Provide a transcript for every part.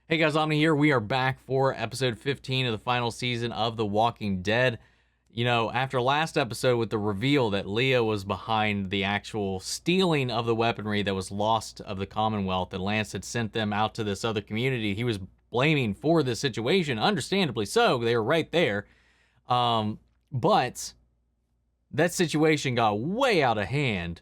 Hey guys, Omni here. We are back for episode 15 of the final season of The Walking Dead. You know, after last episode with the reveal that Leah was behind the actual stealing of the weaponry that was lost of the Commonwealth, and Lance had sent them out to this other community he was blaming for this situation, understandably so, they were right there. But that situation got way out of hand,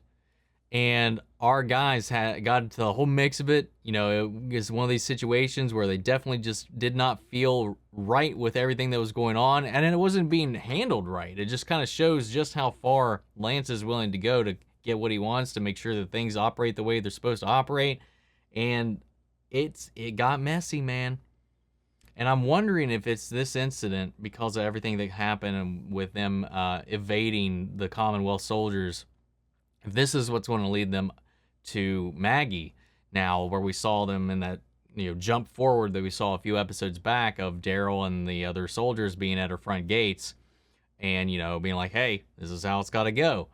and our guys got into the whole mix of it. You know, it was one of these situations where they definitely just did not feel right with everything that was going on, and it wasn't being handled right. It just kind of shows just how far Lance is willing to go to get what he wants, to make sure that things operate the way they're supposed to operate, and it got messy, man. And I'm wondering if it's this incident, because of everything that happened and with them evading the Commonwealth soldiers, if this is what's going to lead them to Maggie now, where we saw them in that, you know, jump forward that we saw a few episodes back of Daryl and the other soldiers being at her front gates and, you know, being like, hey, this is how it's got to go.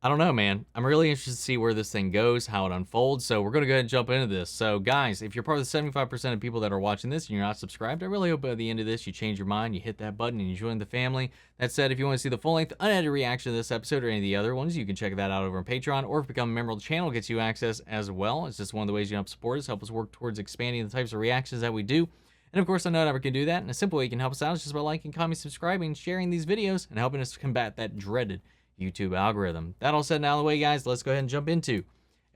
I don't know, man. I'm really interested to see where this thing goes, how it unfolds. So we're going to go ahead and jump into this. So guys, if you're part of the 75% of people that are watching this and you're not subscribed, I really hope by the end of this you change your mind, you hit that button, and you join the family. That said, if you want to see the full-length, unedited reaction to this episode or any of the other ones, you can check that out over on Patreon, or if you become a member of the channel, it gets you access as well. It's just one of the ways you help support us, help us work towards expanding the types of reactions that we do. And of course, I know I never can do that, and a simple way you can help us out is just by liking, commenting, subscribing, sharing these videos, and helping us combat that dreaded YouTube algorithm. That all said and out of the way, guys, let's go ahead and jump into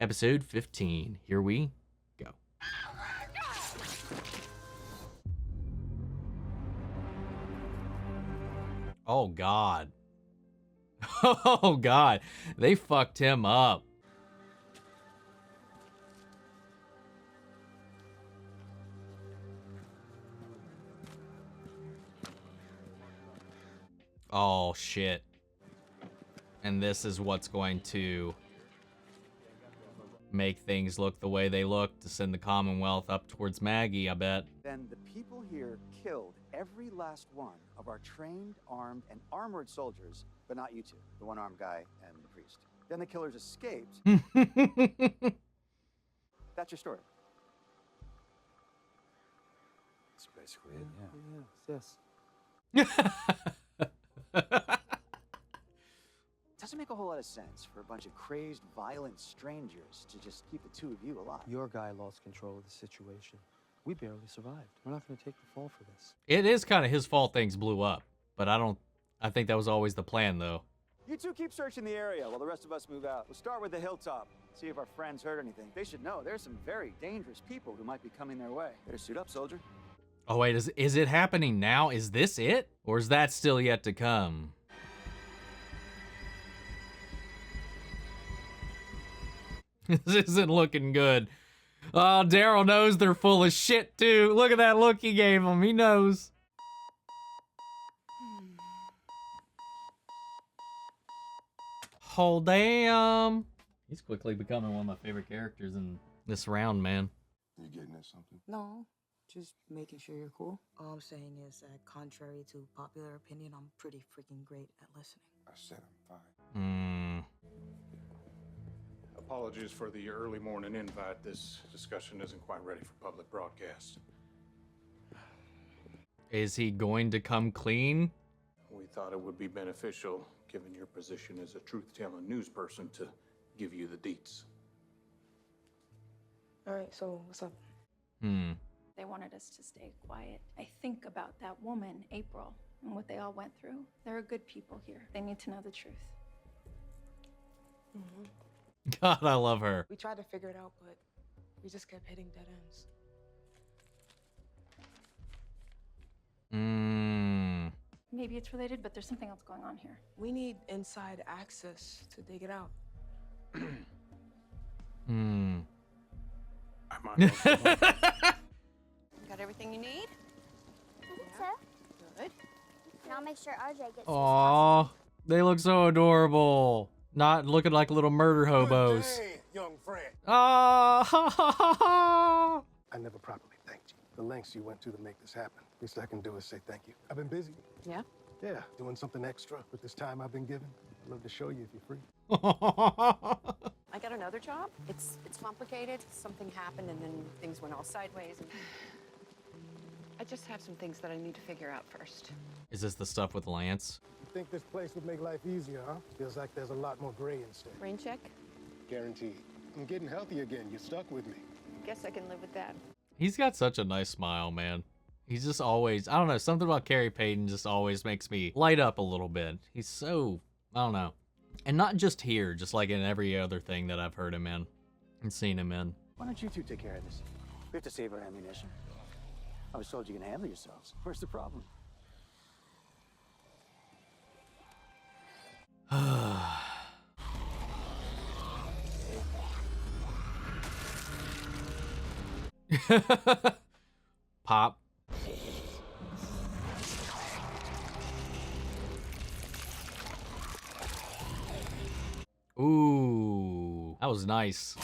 episode 15. Here we go. Oh, God. Oh, God. They fucked him up. Oh, shit. And this is what's going to make things look the way they look to send the Commonwealth up towards Maggie, I bet. Then the people here killed every last one of our trained, armed, and armored soldiers, but not you two, the one-armed guy and the priest. Then the killers escaped. That's your story. That's basically it, yeah. Yes. Doesn't make a whole lot of sense for a bunch of crazed, violent strangers to just keep the two of you alive. Your guy lost control of the situation. We barely survived. We're not going to take the fall for this. It is kind of his fault things blew up, but I think that was always the plan, though. You two keep searching the area while the rest of us move out. We'll start with the hilltop, see if our friends heard anything. They should know there's some very dangerous people who might be coming their way. Better suit up, soldier. Oh, wait, is it happening now? Is this it? Or is that still yet to come? This isn't looking good. Oh, Daryl knows they're full of shit, too. Look at that look he gave him. He knows. Oh, damn. He's quickly becoming one of my favorite characters in this round, man. You getting at something? No, just making sure you're cool. All I'm saying is that contrary to popular opinion, I'm pretty freaking great at listening. I said I'm fine. Apologies for the early morning invite. This discussion isn't quite ready for public broadcast. Is he going to come clean? We thought it would be beneficial, given your position as a truth-telling news person, to give you the deets. All right, so what's up? They wanted us to stay quiet. I think about that woman, April, and what they all went through. There are good people here. They need to know the truth. God, I love her. We tried to figure it out, but we just kept hitting dead ends. Maybe it's related, but there's something else going on here. We need inside access to dig it out. I might also Got everything you need? I think so. Good. And I'll make sure RJ gets Aww, they look so adorable. Not looking like little murder hobos. Good day, young friend. Ah, I never properly thanked you. The lengths you went to make this happen. Least I can do is say thank you. I've been busy. Yeah? Yeah, doing something extra with this time I've been given. I'd love to show you if you're free. I got another job. It's complicated. Something happened and then things went all sideways. And just have some things that I need to figure out first. Is this the stuff with Lance? You think this place would make life easier, huh? Feels like there's a lot more gray instead. Rain check? Guaranteed. I'm getting healthy again. You're stuck with me. Guess I can live with that. He's got such a nice smile, man. He's just always, I don't know, something about Khary Payton just always makes me light up a little bit. He's so, I don't know. And not just here, just like in every other thing that I've heard him in and seen him in. Why don't you two take care of this? We have to save our ammunition. I was told you can handle yourselves. Where's the problem? Pop. Ooh, that was nice.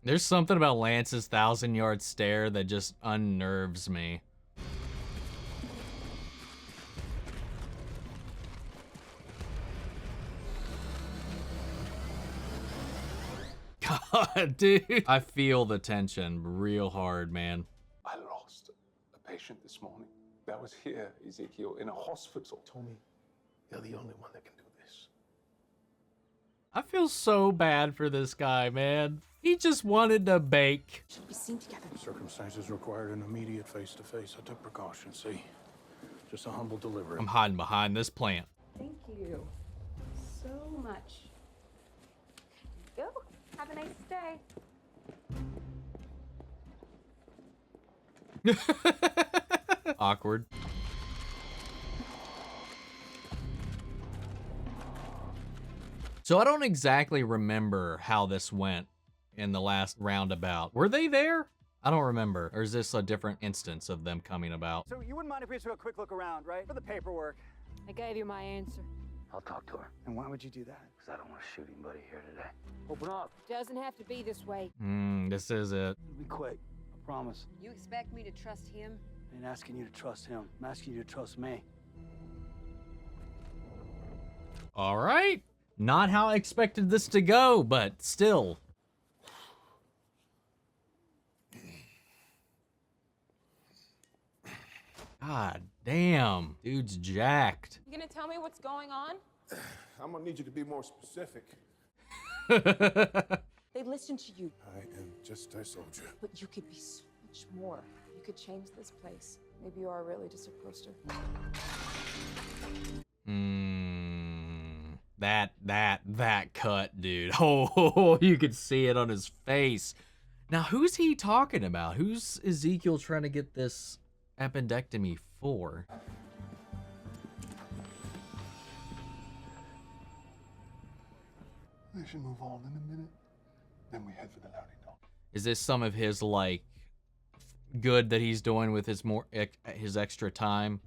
There's something about Lance's 1,000-yard stare that just unnerves me. God, dude. I feel the tension real hard, man. I lost a patient this morning. That was here, Ezekiel, in a hospital. Tommy, you're the only one that can do this. I feel so bad for this guy, man. He just wanted to bake. Should be seen together. Circumstances required an immediate face-to-face. I took precautions, see? Just a humble delivery. I'm hiding behind this plant. Thank you so much. Go. Have a nice day. Awkward. So I don't exactly remember how this went in the last roundabout. Were they there? I don't remember. Or is this a different instance of them coming about? So you wouldn't mind if we just took a quick look around, right? For the paperwork. I gave you my answer. I'll talk to her. And why would you do that? Because I don't want to shoot anybody here today. Open up. Doesn't have to be this way. This is it. Be quick. I promise. You expect me to trust him? I ain't asking you to trust him. I'm asking you to trust me. All right. Not how I expected this to go, but still. God damn. Dude's jacked. You gonna tell me what's going on? I'm gonna need you to be more specific. They listened to you, I am just a soldier. but you could be so much more. You could change this place. Maybe you are really just a poster. That cut, dude. Oh, you could see it on his face. Now, who's he talking about? Who's Ezekiel trying to get this appendectomy for? They should move on in a minute. Then we head for the loading dock. Is this some of his, like, good that he's doing with his his extra time?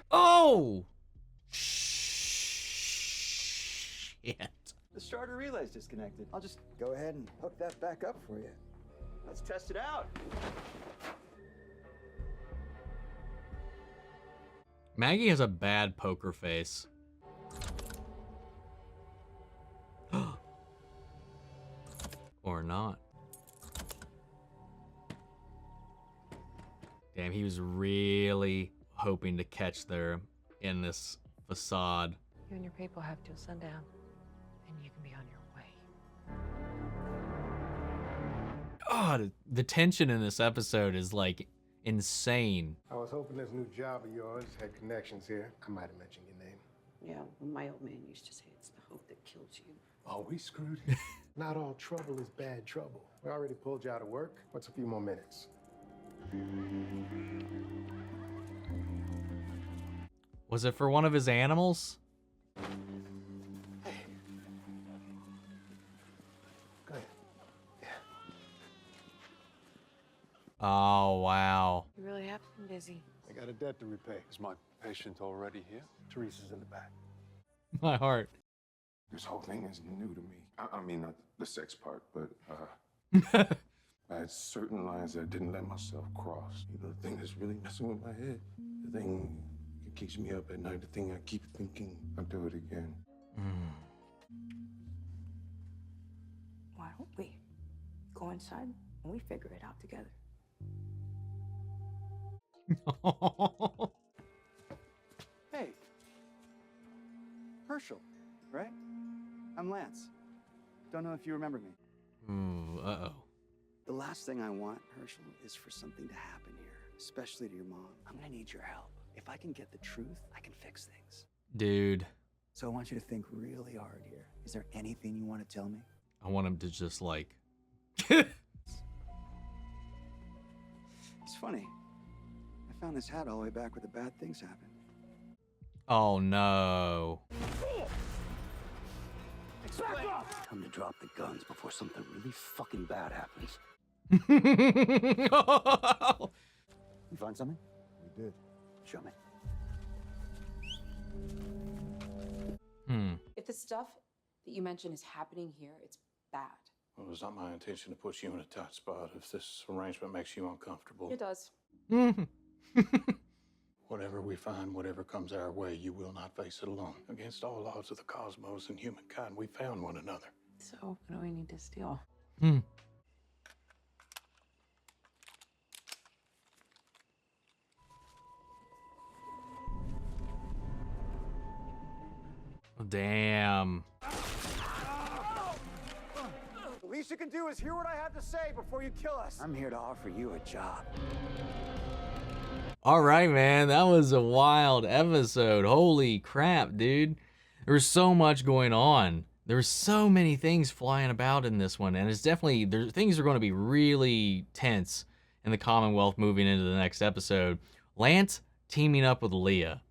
Oh! Shit. The starter relay's disconnected. I'll just go ahead and hook that back up for you. Let's test it out. Maggie has a bad poker face. Or not. Damn, he was really hoping to catch there in this facade. You and your people have till sundown, and you can be on your way. God, the tension in this episode is like insane. I was hoping this new job of yours had connections here. I might have mentioned your name. Yeah, my old man used to say it's the hope that kills you. Are we screwed? Not all trouble is bad trouble. We already pulled you out of work. What's a few more minutes? Was it for one of his animals? Go ahead. Yeah. Oh, wow. You really have been busy. I got a debt to repay. Is my patient already here? Teresa's in the back. My heart. This whole thing is new to me. I mean, not the sex part, but I had certain lines that I didn't let myself cross. You know, the thing that's really messing with my head. The thing that keeps me up at night. The thing I keep thinking I'll do it again. Why don't we go inside and we figure it out together? Hey. Herschel, right? I'm Lance. Don't know if you remember me. Uh-oh. The last thing I want, Herschel, is for something to happen here, especially to your mom. I'm gonna need your help. If I can get the truth, I can fix things. Dude. So I want you to think really hard here. Is there anything you want to tell me? I want him to just like... It's funny. I found this hat all the way back where the bad things happened. Oh, no. Back off! Time to drop the guns before something really fucking bad happens. You find something? We did. Show me. If the stuff that you mentioned is happening here, it's bad. Well, it's not my intention to put you in a tight spot if this arrangement makes you uncomfortable. It does. Whatever we find, whatever comes our way, you will not face it alone. Against all odds of the cosmos and humankind, we found one another. So, what do we need to steal? Damn. The least you can do is hear what I have to say before you kill us. I'm here to offer you a job. All right, man. That was a wild episode. Holy crap, dude. There was so much going on. There were so many things flying about in this one, and it's definitely, things are going to be really tense in the Commonwealth moving into the next episode. Lance teaming up with Leah.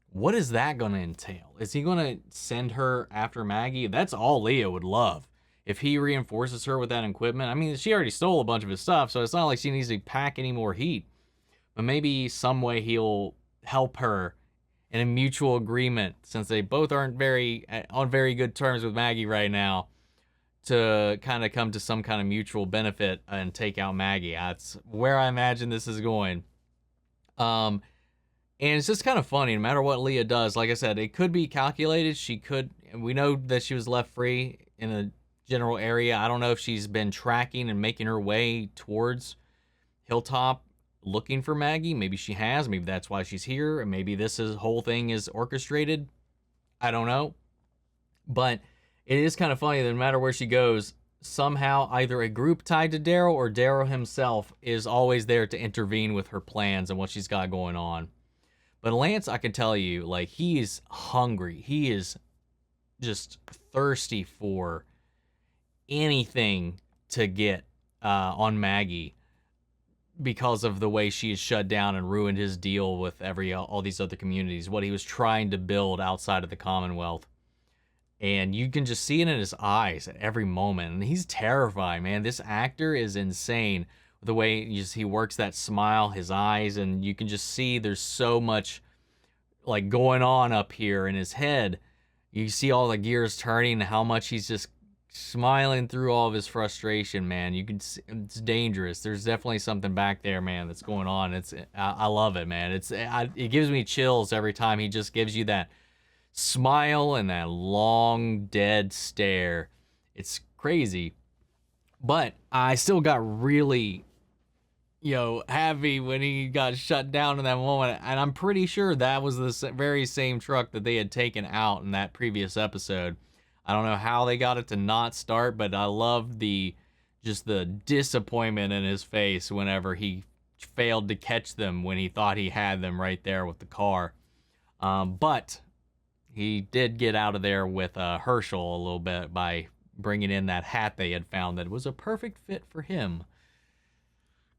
What is that going to entail? Is he going to send her after Maggie? That's all Leah would love. If he reinforces her with that equipment. I mean, she already stole a bunch of his stuff, so it's not like she needs to pack any more heat. But maybe some way he'll help her in a mutual agreement, since they both aren't on very good terms with Maggie right now, to kind of come to some kind of mutual benefit and take out Maggie. That's where I imagine this is going. And it's just kind of funny, no matter what Leah does, like I said, it could be calculated. We know that she was left free in a general area. I don't know if she's been tracking and making her way towards Hilltop looking for Maggie. Maybe she has. Maybe that's why she's here. And maybe this whole thing is orchestrated. I don't know. But it is kind of funny that no matter where she goes, somehow either a group tied to Daryl or Daryl himself is always there to intervene with her plans and what she's got going on. But Lance, I can tell you, like, he is hungry. He is just thirsty for anything to get on Maggie, because of the way she has shut down and ruined his deal with all these other communities, what he was trying to build outside of the Commonwealth. And you can just see it in his eyes at every moment. And he's terrifying, man. This actor is insane. The way he works that smile, his eyes, and you can just see there's so much like going on up here in his head. You see all the gears turning, how much he's just smiling through all of his frustration, man. You can see, it's dangerous. There's definitely something back there, man, that's going on. I love it, man. It gives me chills every time he just gives you that smile and that long dead stare. It's crazy. But I still got really happy when he got shut down in that moment, and I'm pretty sure that was the very same truck that they had taken out in that previous episode. I don't know how they got it to not start, but I love the disappointment in his face whenever he failed to catch them when he thought he had them right there with the car. But he did get out of there with Herschel a little bit by bringing in that hat they had found that was a perfect fit for him.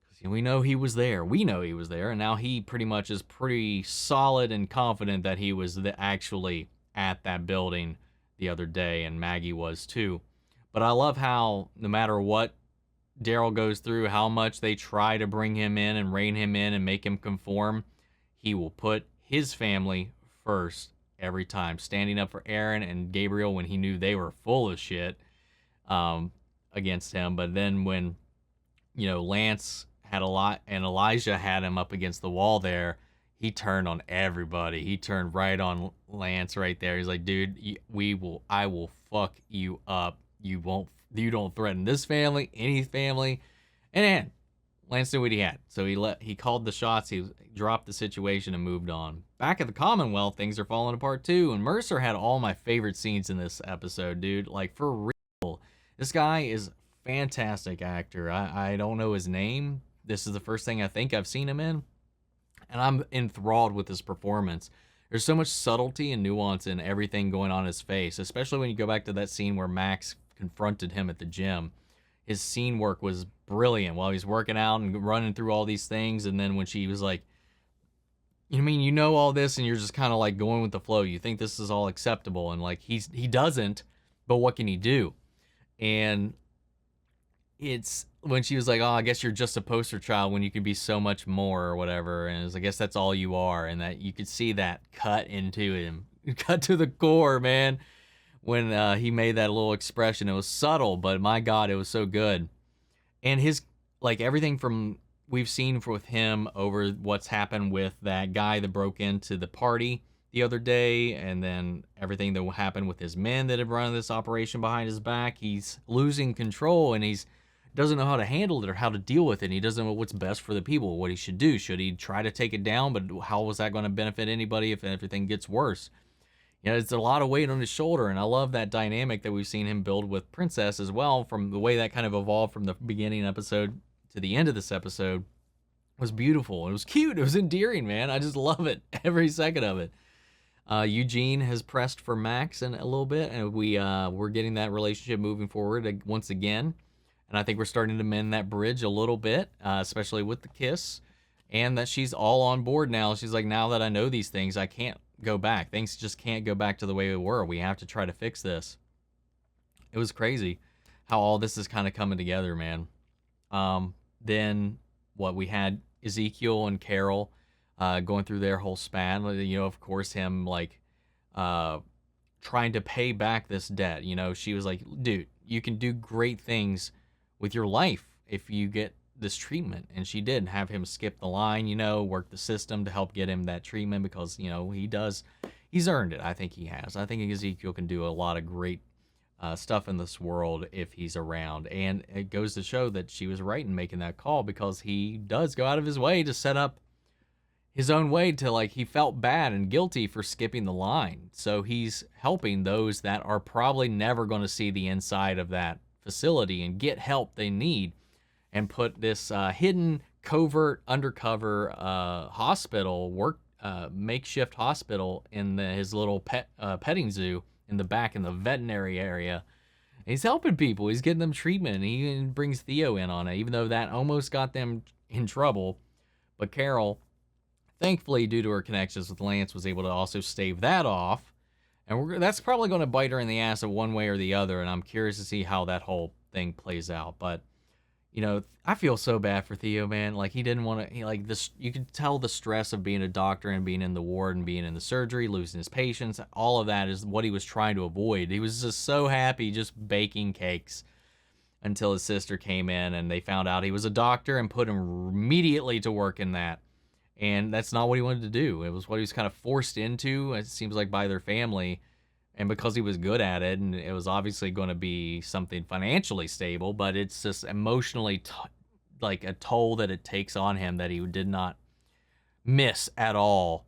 Because we know he was there. We know he was there, and now he pretty much is pretty solid and confident that he was actually at that building the other day, and Maggie was too. But I love how no matter what Daryl goes through, how much they try to bring him in and rein him in and make him conform, he will put his family first every time, standing up for Aaron and Gabriel when he knew they were full of shit against him. But then when Lance had a lot, and Elijah had him up against the wall there, he turned on everybody. He turned right on Lance right there. He's like, dude, I will fuck you up. You don't threaten this family, any family. And then Lance knew what he had. So he called the shots. He dropped the situation and moved on. Back at the Commonwealth, things are falling apart too. And Mercer had all my favorite scenes in this episode, dude. Like, for real. This guy is a fantastic actor. I don't know his name. This is the first thing I think I've seen him in. And I'm enthralled with his performance. There's so much subtlety and nuance in everything going on in his face, especially when you go back to that scene where Max confronted him at the gym. His scene work was brilliant while he's working out and running through all these things. And then when she was like, you know all this, and you're just kind of like going with the flow. You think this is all acceptable, and like he doesn't, but what can he do? And it's when she was like, oh, I guess you're just a poster child when you can be so much more or whatever. And it was, I guess that's all you are. And that you could see that cut into him, cut to the core, man. When he made that little expression, it was subtle, but my God, it was so good. And his, like, everything from we've seen with him over what's happened with that guy that broke into the party the other day, and then everything that happened with his men that have run this operation behind his back. He's losing control, and he's doesn't know how to handle it or how to deal with it. And he doesn't know what's best for the people, what he should do. Should he try to take it down? But how was that going to benefit anybody if everything gets worse? It's a lot of weight on his shoulder, and I love that dynamic that we've seen him build with Princess as well, from the way that kind of evolved from the beginning episode to the end of this episode. Was beautiful. It was cute. It was endearing, man. I just love it. Every second of it. Eugene has pressed for Max in a little bit, and we're getting that relationship moving forward once again. And I think we're starting to mend that bridge a little bit, especially with the kiss, and that she's all on board now. She's like, now that I know these things, I can't go back. Things just can't go back to the way they were. We have to try to fix this. It was crazy how all this is kind of coming together, man. Then what we had Ezekiel and Carol going through their whole span. Of course, him like trying to pay back this debt. She was like, dude, you can do great things with your life if you get this treatment. And she did have him skip the line, work the system to help get him that treatment because, he's earned it. I think he has. I think Ezekiel can do a lot of great stuff in this world if he's around. And it goes to show that she was right in making that call, because he does go out of his way to set up his own way to, like, he felt bad and guilty for skipping the line. So he's helping those that are probably never going to see the inside of that facility and get help they need, and put this hidden, covert, undercover hospital, makeshift hospital in his little petting zoo in the back in the veterinary area. And he's helping people. He's getting them treatment. He even brings Theo in on it, even though that almost got them in trouble. But Carol, thankfully, due to her connections with Lance, was able to also stave that off. And that's probably going to bite her in the ass of one way or the other, and I'm curious to see how that whole thing plays out. But, I feel so bad for Theo, man. Like, he didn't want to, like, this, you could tell the stress of being a doctor and being in the ward and being in the surgery, losing his patients. All of that is what he was trying to avoid. He was just so happy just baking cakes until his sister came in and they found out he was a doctor and put him immediately to work in that. And that's not what he wanted to do. It was what he was kind of forced into, it seems like, by their family. And because he was good at it, and it was obviously going to be something financially stable, but it's just emotionally like a toll that it takes on him that he did not miss at all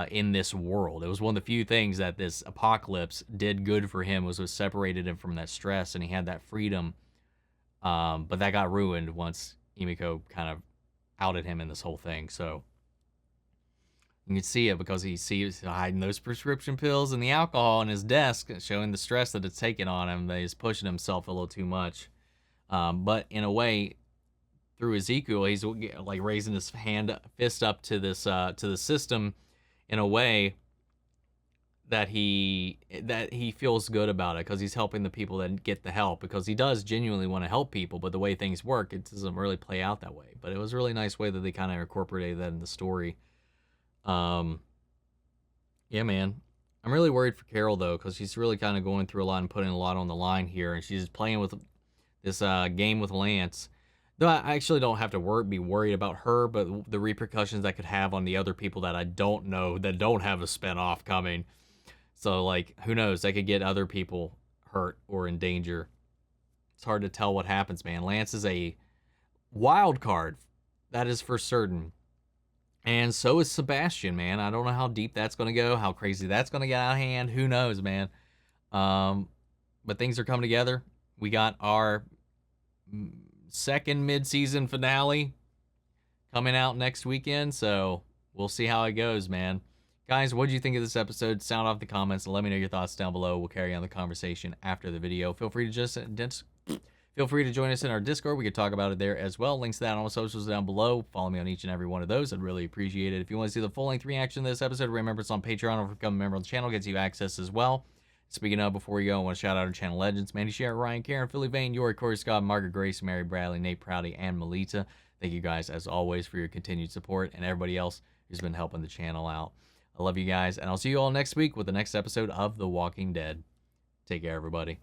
in this world. It was one of the few things that this apocalypse did good for him, was separated him from that stress, and he had that freedom. But that got ruined once Emiko kind of outed him in this whole thing. So you can see it because he sees hiding those prescription pills and the alcohol on his desk, showing the stress that it's taking on him, that he's pushing himself a little too much. But in a way, through Ezekiel, he's like raising his fist up to this to the system in a way that he feels good about it, because he's helping the people that get the help, because he does genuinely want to help people, but the way things work, it doesn't really play out that way. But it was a really nice way that they kind of incorporated that in the story. Yeah, man. I'm really worried for Carol, though, because she's really kind of going through a lot and putting a lot on the line here, and she's playing with this game with Lance, Though I actually don't have to be worried about her, but the repercussions that could have on the other people that I don't know that don't have a spinoff coming. So, like, who knows? They could get other people hurt or in danger. It's hard to tell what happens, man. Lance is a wild card. That is for certain. And so is Sebastian, man. I don't know how deep that's going to go, how crazy that's going to get out of hand. Who knows, man? But things are coming together. We got our second mid-season finale coming out next weekend, so we'll see how it goes, man. Guys, what did you think of this episode? Sound off the comments and let me know your thoughts down below. We'll carry on the conversation after the video. Feel free to join us in our Discord. We could talk about it there as well. Links to that on the socials down below. Follow me on each and every one of those. I'd really appreciate it. If you want to see the full-length reaction to this episode, remember it's on Patreon, or become a member of the channel. Gets you access as well. Speaking of, before we go, I want to shout out our channel legends: Mandy Sherritt, Ryan, Karen, Philly Vane, Yori, Corey Scott, Margaret Grace, Mary Bradley, Nate Prouty, and Melita. Thank you guys, as always, for your continued support, and everybody else who's been helping the channel out. I love you guys, and I'll see you all next week with the next episode of The Walking Dead. Take care, everybody.